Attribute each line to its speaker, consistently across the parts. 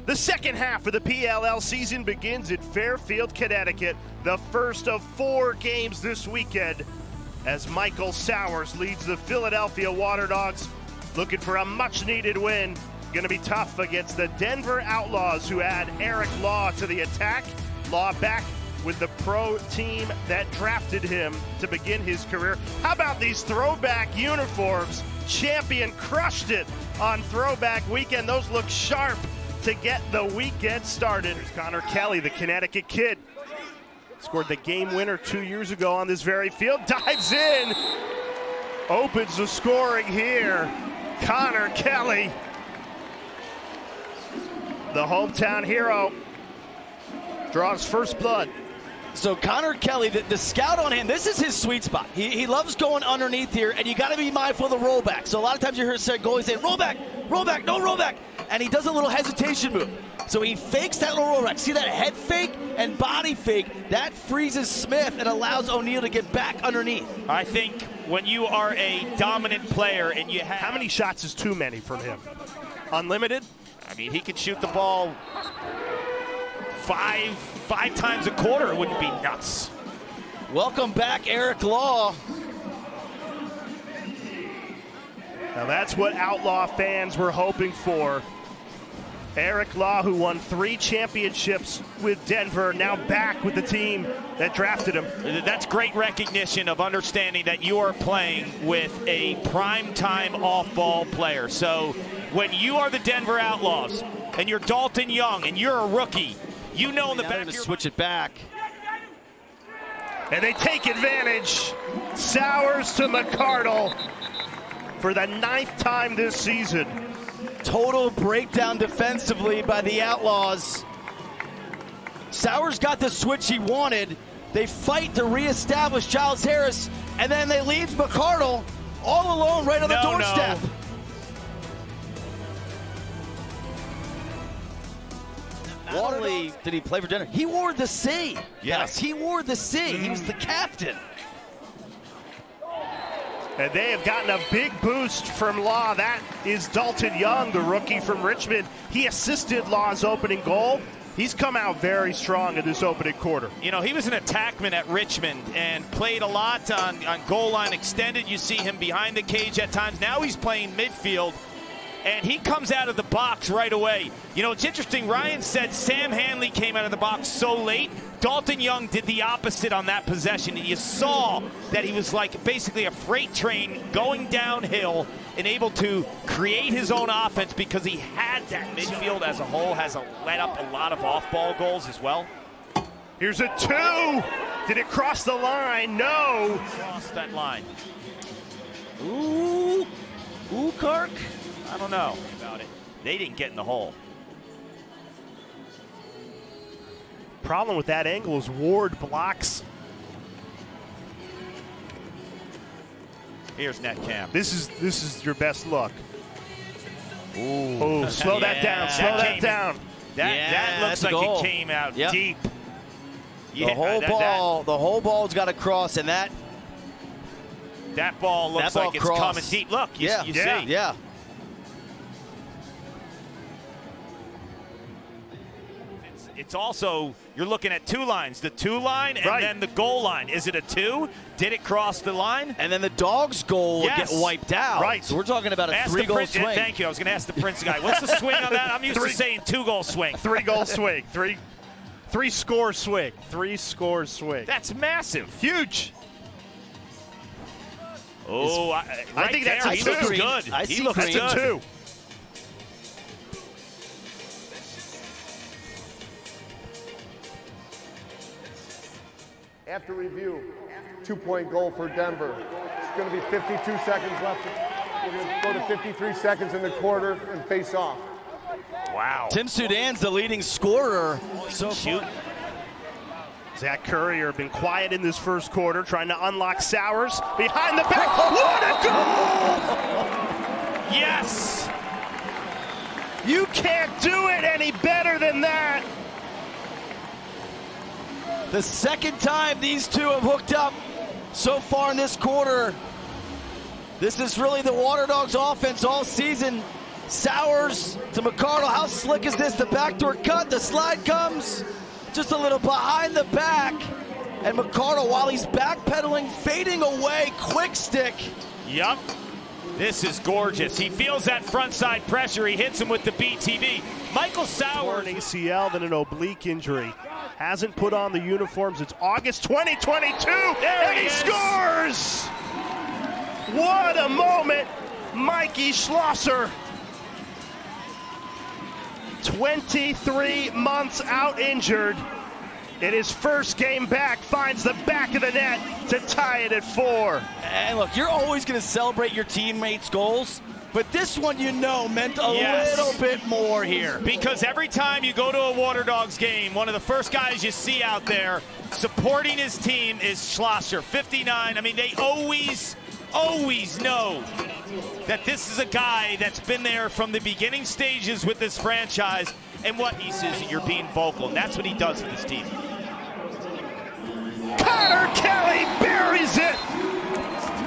Speaker 1: The second half of the PLL season begins in Fairfield, Connecticut. The first of 4 games this weekend as Michael Sowers leads the Philadelphia Waterdogs, looking for a much-needed win. Going to be tough against the Denver Outlaws, who add Eric Law to the attack. Law back with the pro team that drafted him to begin his career. How about these throwback uniforms? Champion crushed it on Throwback Weekend. Those look sharp to get the weekend started. There's Connor Kelly, the Connecticut kid. Scored the game winner 2 years ago on this very field. Dives in. Opens the scoring here. Connor Kelly, the hometown hero, draws first blood.
Speaker 2: So Connor Kelly, the scout on him, this is his sweet spot. He loves going underneath here, and you got to be mindful of the rollback. So a lot of times you hear goalies say, rollback, no rollback. And he does a little hesitation move. So he fakes that little rollback. See that head fake and body fake? That freezes Smith and allows O'Neill to get back underneath.
Speaker 3: I think when you are a dominant player and you have...
Speaker 1: How many shots is too many from him? Unlimited?
Speaker 3: I mean, he could shoot the ball five times a quarter. It wouldn't be nuts.
Speaker 2: Welcome back, Eric Law.
Speaker 1: Now that's what Outlaw fans were hoping for. Eric Law, who won 3 championships with Denver, now back with the team that drafted him.
Speaker 3: That's great recognition of understanding that you are playing with a prime-time off-ball player. So when you are the Denver Outlaws and you're Dalton Young and you're a rookie, you know in the back of your...
Speaker 2: switch it back.
Speaker 1: And they take advantage. Sowers to McCardle for the 9th time this season.
Speaker 2: Total breakdown defensively by the Outlaws. Sowers got the switch he wanted. They fight to reestablish Giles Harris, and then they leave McCardle all alone right on the doorstep. Not only did he play for Denver, he wore the C. Yes, he wore the C. He was the captain.
Speaker 1: And they have gotten a big boost from Law. That is Dalton Young, the rookie from Richmond. He assisted Law's opening goal. He's come out very strong in this opening quarter.
Speaker 3: You know, he was an attackman at Richmond and played a lot on goal line extended. You see him behind the cage at times. Now he's playing midfield, and he comes out of the box right away. You know, it's interesting. Ryan said Sam Hanley came out of the box so late. Dalton Young did the opposite on that possession. And you saw that he was like basically a freight train going downhill and able to create his own offense because he had that midfield as a whole has let up a lot of off-ball goals as well.
Speaker 1: Here's a 2. Did it cross the line? No.
Speaker 3: Crossed that line.
Speaker 2: Ooh, Kirk.
Speaker 3: I don't know about it. They didn't get in the hole.
Speaker 1: Problem with that angle is Ward blocks.
Speaker 3: Here's net cam.
Speaker 1: This is your best look. Ooh, slow that down. Slow that down.
Speaker 3: That looks like it came out deep.
Speaker 2: The whole ball's got to cross, and that
Speaker 3: ball looks like it's coming deep. Look, you see.
Speaker 2: Yeah.
Speaker 3: It's also, you're looking at 2 lines. The 2 line and then the goal line. Is it a 2? Did it cross the line?
Speaker 2: And then the Dogs' goal will get wiped out.
Speaker 1: Right.
Speaker 2: So we're talking about a 3-goal swing.
Speaker 3: Thank you. I was going to ask the Prince guy. What's the swing on that? I'm used to saying 2-goal swing.
Speaker 1: 3-goal swing. Three-score swing. 3-score swing.
Speaker 3: That's massive.
Speaker 1: Huge.
Speaker 3: Oh,
Speaker 1: I think that's a 2.
Speaker 3: He looks good. He looks good.
Speaker 1: That's a 2.
Speaker 4: After review, 2-point goal for Denver. It's going to be 52 seconds left. We're going to go to 53 seconds in the quarter and face off.
Speaker 3: Wow.
Speaker 2: Tim Sudan's the leading scorer. So
Speaker 3: shoot.
Speaker 1: Zach Currier been quiet in this first quarter, trying to unlock Sowers. Behind the back. What a goal!
Speaker 3: Yes!
Speaker 1: You can't do it any better than that.
Speaker 2: The second time these two have hooked up so far in this quarter. This is really the Waterdogs offense all season. Sowers to McCardle. How slick is this? The backdoor cut, the slide comes just a little behind the back. And McCardle, while he's backpedaling, fading away, quick stick.
Speaker 3: Yup. This is gorgeous. He feels that front side pressure. He hits him with the BTV. Michael Sowers.
Speaker 1: Torn ACL, then an oblique injury. Hasn't put on the uniforms. It's August 2022, and he scores! What a moment. Mikey Schlosser. 23 months out injured. In his first game back, finds the back of the net to tie it at 4.
Speaker 2: And look, you're always going to celebrate your teammates' goals, but this one, you know, meant a little bit more here.
Speaker 3: Because every time you go to a Waterdogs game, one of the first guys you see out there supporting his team is Schlosser, 59. I mean, they always know that this is a guy that's been there from the beginning stages with this franchise. And what he says, you're being vocal, and that's what he does for this team.
Speaker 1: Connor Kelly buries it.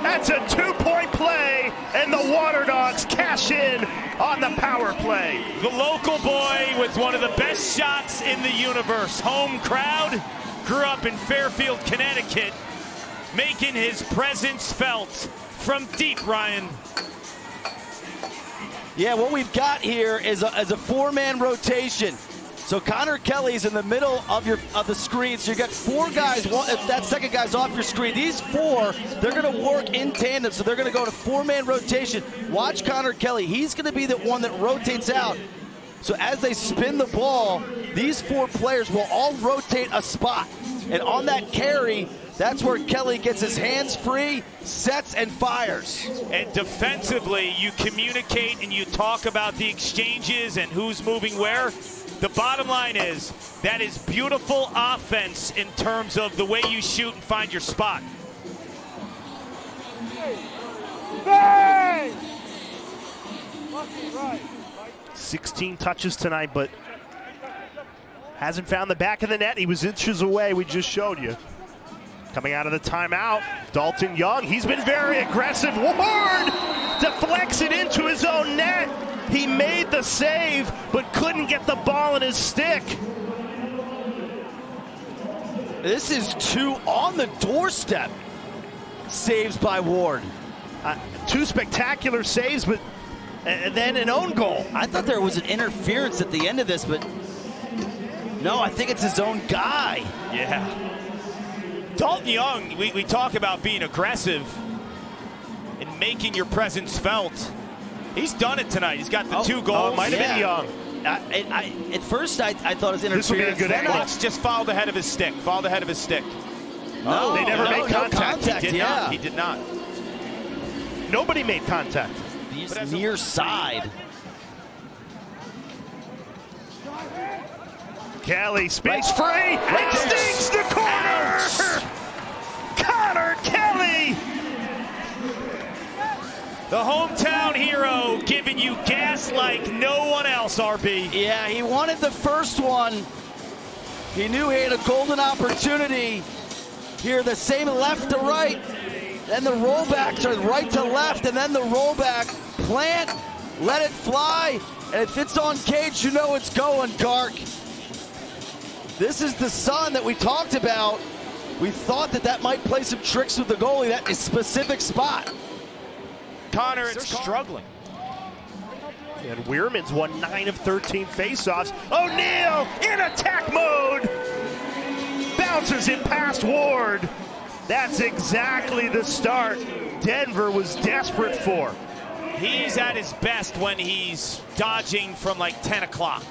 Speaker 1: That's a 2-point play, and the Waterdogs cash in on the power play.
Speaker 3: The local boy with one of the best shots in the universe. Home crowd, grew up in Fairfield, Connecticut, making his presence felt from deep, Ryan.
Speaker 2: Yeah, what we've got here is a four-man rotation. So Connor Kelly's in the middle of the screen. So you got 4 guys. That second guy's off your screen. These 4, they're going to work in tandem. So they're going to go to 4-man rotation. Watch Connor Kelly. He's going to be the one that rotates out. So as they spin the ball, these 4 players will all rotate a spot. And on that carry, that's where Kelly gets his hands free, sets, and fires.
Speaker 3: And defensively, you communicate and you talk about the exchanges and who's moving where. The bottom line is, that is beautiful offense in terms of the way you shoot and find your spot.
Speaker 1: Hey! 16 touches tonight, but hasn't found the back of the net. He was inches away, we just showed you. Coming out of the timeout, Dalton Young. He's been very aggressive. Ward deflects it into his own net. He made the save, but couldn't get the ball in his stick.
Speaker 2: This is 2 on the doorstep saves by Ward.
Speaker 1: 2 spectacular saves, but then an own goal.
Speaker 2: I thought there was an interference at the end of this, but no, I think it's his own guy.
Speaker 3: Yeah. Dalton Young, we talk about being aggressive and making your presence felt. He's done it tonight. He's got the 2 goals.
Speaker 1: It might have been Young.
Speaker 2: At first, I thought it was interference.
Speaker 1: This would be a good angle.
Speaker 3: Just fouled ahead of his stick. Fouled ahead of his stick.
Speaker 2: No,
Speaker 1: they never made contact.
Speaker 3: He did not.
Speaker 1: Nobody made contact.
Speaker 2: He's near side.
Speaker 1: Kelly spins free and stings the corner. Connor Kelly.
Speaker 3: The hometown hero giving you gas like no one else, RB.
Speaker 2: Yeah, he wanted the first one. He knew he had a golden opportunity. Here, the same left to right. Then the rollback to right to left, and then the rollback. Plant, let it fly. And if it's on cage, you know it's going, Gark. This is the sun that we talked about. We thought that might play some tricks with the goalie, that specific spot.
Speaker 3: Connor, it's struggling.
Speaker 1: And Weirman's won 9 of 13 faceoffs. O'Neal in attack mode. Bounces it past Ward. That's exactly the start Denver was desperate for.
Speaker 3: He's at his best when he's dodging from like 10 o'clock.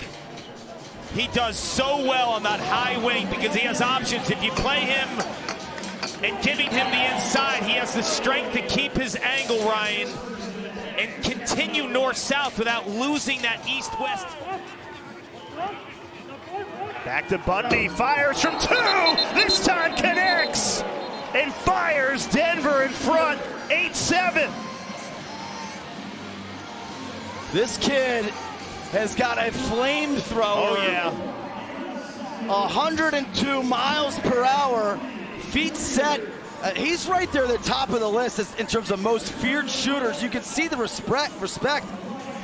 Speaker 3: He does so well on that high wing because he has options. If you play him and giving him the inside, he has the strength to keep his angle, Ryan, and continue north-south without losing that east-west.
Speaker 1: Back to Bundy, fires from 2, this time connects, and fires Denver in front, 8-7.
Speaker 2: This kid has got a flamethrower.
Speaker 3: Oh, yeah.
Speaker 2: 102 miles per hour, feet set. He's right there at the top of the list in terms of most feared shooters. You can see the respect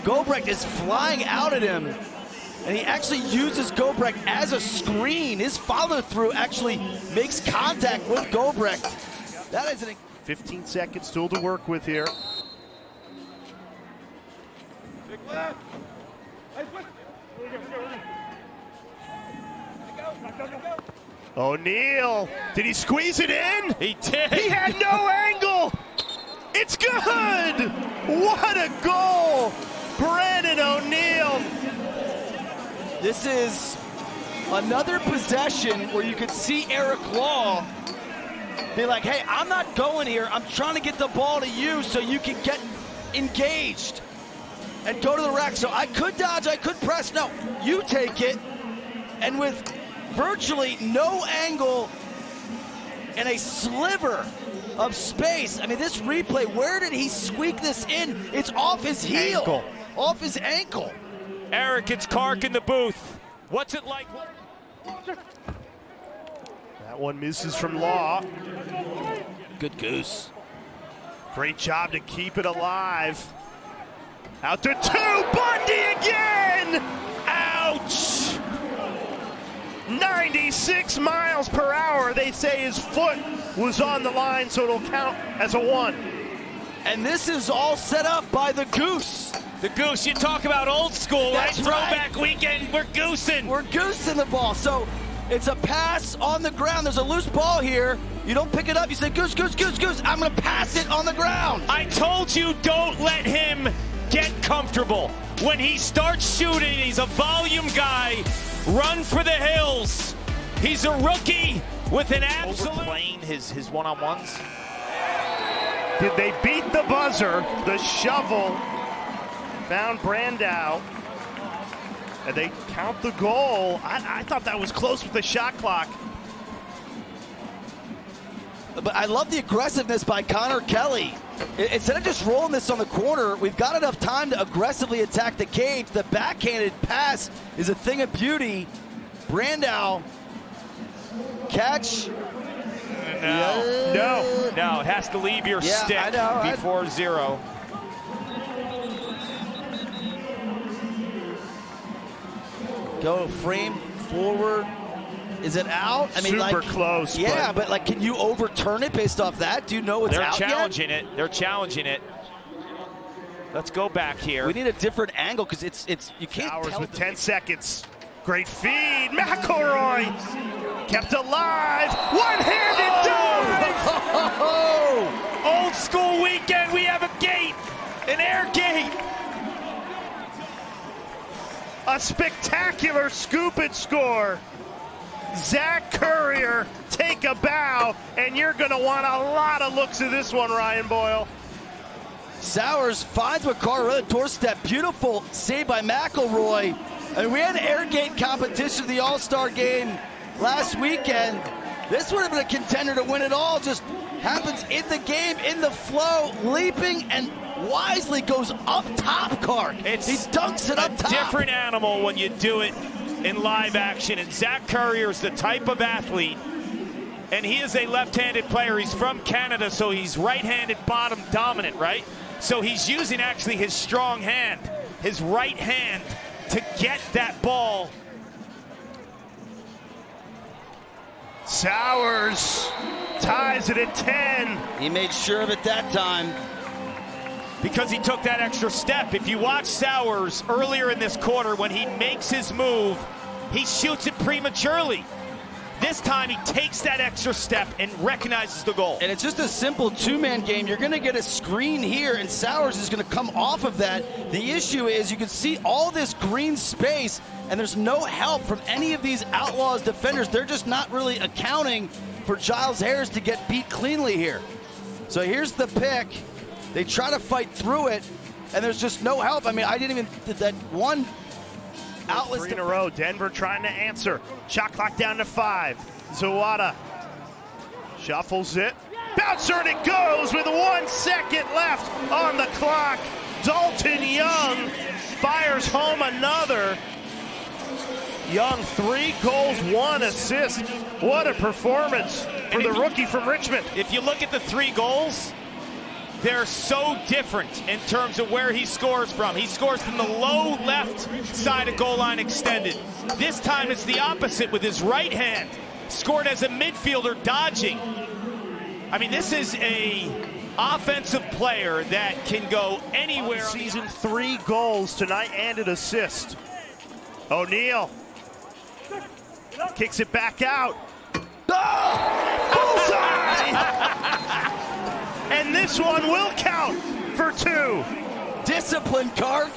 Speaker 2: Gobrecht is flying out at him, and he actually uses Gobrecht as a screen. His follow-through actually makes contact with Gobrecht. That is an
Speaker 1: 15 seconds still to work with here. O'Neal, did he squeeze it in?
Speaker 3: He did.
Speaker 1: He had no angle. It's good. What a goal. Brandon O'Neal.
Speaker 2: This is another possession where you could see Eric Law be like, hey, I'm not going here. I'm trying to get the ball to you so you can get engaged and go to the rack. So I could dodge, I could press. No, you take it. And with virtually no angle and a sliver of space. I mean, this replay, where did he squeak this in? It's off his heel.
Speaker 1: Ankle.
Speaker 2: Off his ankle.
Speaker 3: Eric, it's Kark in the booth. What's it like?
Speaker 1: That one misses from Law.
Speaker 2: Good goose.
Speaker 1: Great job to keep it alive. Out to two, Bundy again! Ouch! 96 miles per hour. They say his foot was on the line, so it'll count as a 1.
Speaker 2: And this is all set up by the goose.
Speaker 3: The goose, you talk about old school,
Speaker 2: That's
Speaker 3: right? Throwback weekend, we're goosing.
Speaker 2: We're goosing the ball. So it's a pass on the ground. There's a loose ball here. You don't pick it up. You say, goose, goose, goose, goose. I'm going to pass it on the ground.
Speaker 3: I told you, don't let him get comfortable. When he starts shooting, he's a volume guy. Run for the hills. He's a rookie with an absolute... Overplaying his one-on-ones.
Speaker 1: Did they beat the buzzer? The shovel found Brandau. And they count the goal. I thought that was close with the shot clock.
Speaker 2: But I love the aggressiveness by Connor Kelly. Instead of just rolling this on the corner, we've got enough time to aggressively attack the cage. The backhanded pass is a thing of beauty. Brandau, catch.
Speaker 3: No, it has to leave your stick before 0.
Speaker 2: Go frame forward. Is it out? I mean,
Speaker 1: super close.
Speaker 2: Yeah, but like, can you overturn it based off that? Do you know it's out yet?
Speaker 3: They're challenging it. Let's go back here.
Speaker 2: We need a different angle because it's you can't
Speaker 1: Hours
Speaker 2: tell
Speaker 1: with 10 seconds. Great feed. McElroy kept alive. One-handed dive.
Speaker 3: Old school weekend. We have a gate, an air gate.
Speaker 1: A spectacular scoop and score. Zach Currier, take a bow, and you're going to want a lot of looks at this one, Ryan Boyle.
Speaker 2: Sowers finds McCarr on the doorstep. Beautiful save by McElroy. And we had an air gate competition at the All-Star game last weekend. This would have been a contender to win it all. Just happens in the game, in the flow, leaping, and wisely goes up top, Kark. He dunks it up top.
Speaker 3: Different animal when you do it in live action, and Zach Currier is the type of athlete, and he is a left-handed player. He's from Canada, so he's right-handed bottom dominant, right? So he's using actually his strong hand, his right hand, to get that ball.
Speaker 1: Sowers ties it at 10.
Speaker 2: He made sure of it that time.
Speaker 3: Because he took that extra step. If you watch Sowers earlier in this quarter, when he makes his move, he shoots it prematurely. This time he takes that extra step and recognizes the goal.
Speaker 2: And it's just a simple two-man game. You're going to get a screen here, and Sowers is going to come off of that. The issue is you can see all this green space, and there's no help from any of these Outlaws defenders. They're just not really accounting for Giles Harris to get beat cleanly here. So here's the pick. They try to fight through it, and there's just no help. I mean, I didn't even, that one outlet.
Speaker 1: 3 in a row, Denver trying to answer. Shot clock down to 5. Zawada shuffles it. Bouncer, and it goes with 1 second left on the clock. Dalton Young fires home another. Young, 3 goals, 1 assist. What a performance for the rookie from Richmond.
Speaker 3: If you look at the 3 goals, they're so different in terms of where he scores from. He scores from the low left side of goal line extended. This time it's the opposite with his right hand. Scored as a midfielder dodging. I mean, this is a offensive player that can go anywhere.
Speaker 1: Season 3 goals tonight and an assist. O'Neal kicks it back out. Bullseye! And this one will count for 2.
Speaker 2: Discipline, Kark.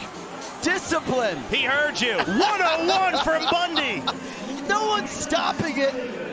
Speaker 2: Discipline.
Speaker 3: He heard you.
Speaker 1: 101 from Bundy.
Speaker 2: No one's stopping it,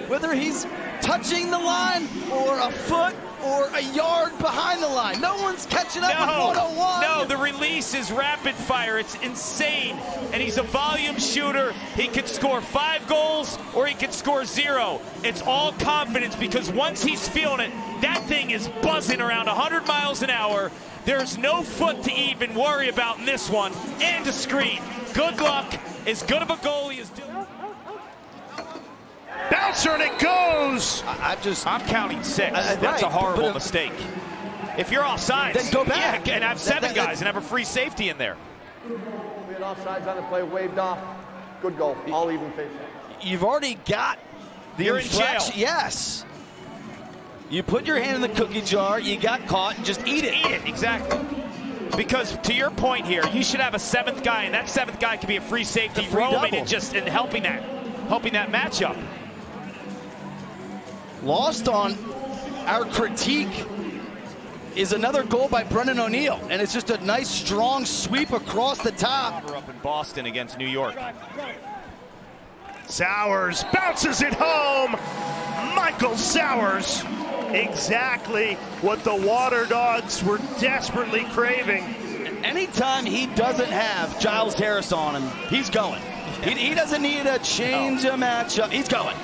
Speaker 2: whether he's touching the line or a foot or a yard behind the line. No one's catching up with 101.
Speaker 3: No, the release is rapid fire. It's insane. And he's a volume shooter. He could score 5 goals or he could score 0. It's all confidence because once he's feeling it, that thing is buzzing around 100 miles an hour. There's no foot to even worry about in this one. And a screen. Good luck. As good of a goalie as doing.
Speaker 1: Bouncer and it goes.
Speaker 3: I'm counting 6. That's a horrible mistake. If you're offsides,
Speaker 2: then go back.
Speaker 3: Yeah, and have 7 guys and have a free safety in there.
Speaker 4: Being offsides on the play, waved off. Good goal. All even face.
Speaker 2: You've already got the
Speaker 3: You're in jail.
Speaker 2: Yes. You put your hand in the cookie jar, you got caught, just eat it.
Speaker 3: Eat it, exactly. Because to your point here, you should have a 7th guy, and that 7th guy could be a free safety roaming and just helping that matchup.
Speaker 2: Lost on our critique is another goal by Brendan O'Neal, and it's just a nice, strong sweep across the top.
Speaker 3: Up in Boston against New York.
Speaker 1: Sowers bounces it home. Michael Sowers. Exactly what the Waterdogs were desperately craving.
Speaker 2: Anytime he doesn't have Giles Harris on him, he's going. He doesn't need a change of matchup. He's going.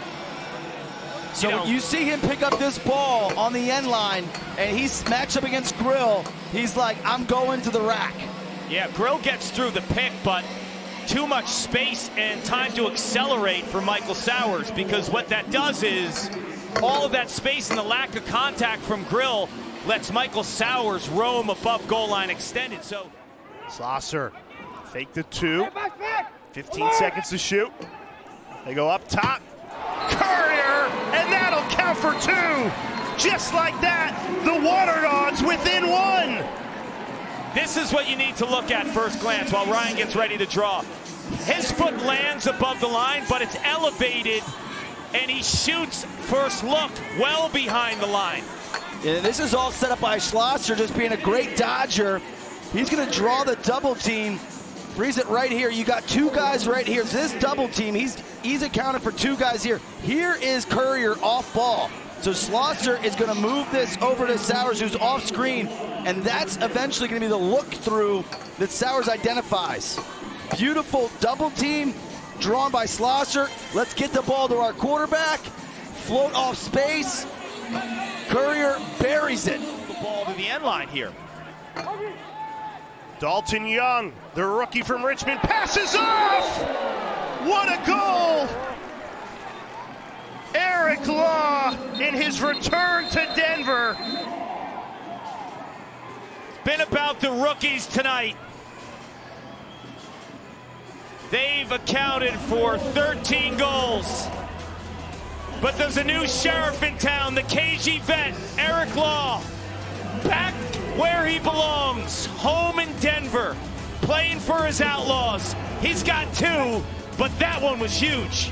Speaker 2: So when you see him pick up this ball on the end line and he's matched up against Grill, he's like, I'm going to the rack.
Speaker 3: Yeah, Grill gets through the pick, but too much space and time to accelerate for Michael Sowers, because what that does is all of that space and the lack of contact from Grill lets Michael Sowers roam above goal line extended. So
Speaker 1: Slosser, fake the 2. 15 seconds to shoot. They go up top. Courier, and that'll count for 2. Just like that, the Waterdogs within 1.
Speaker 3: This is what you need to look at first glance while Ryan gets ready to draw. His foot lands above the line, but it's elevated, and he shoots first look well behind the line.
Speaker 2: Yeah, this is all set up by Schlosser, just being a great dodger. He's going to draw the double team. Freeze it right here. You got 2 guys right here. This double team, he's accounted for 2 guys here. Here is Courier off ball. So Schlosser is going to move this over to Sowers, who's off screen, and that's eventually going to be the look through that Sowers identifies. Beautiful double team drawn by Schlosser. Let's get the ball to our quarterback. Float off space. Courier buries it.
Speaker 3: The ball to the end line here.
Speaker 1: Dalton Young, the rookie from Richmond, passes off! What a goal! Eric Law in his return to Denver.
Speaker 3: It's been about the rookies tonight. They've accounted for 13 goals. But there's a new sheriff in town, the KG vet, Eric Law. Back where he belongs, home in Denver, playing for his Outlaws. He's got 2, but that one was huge.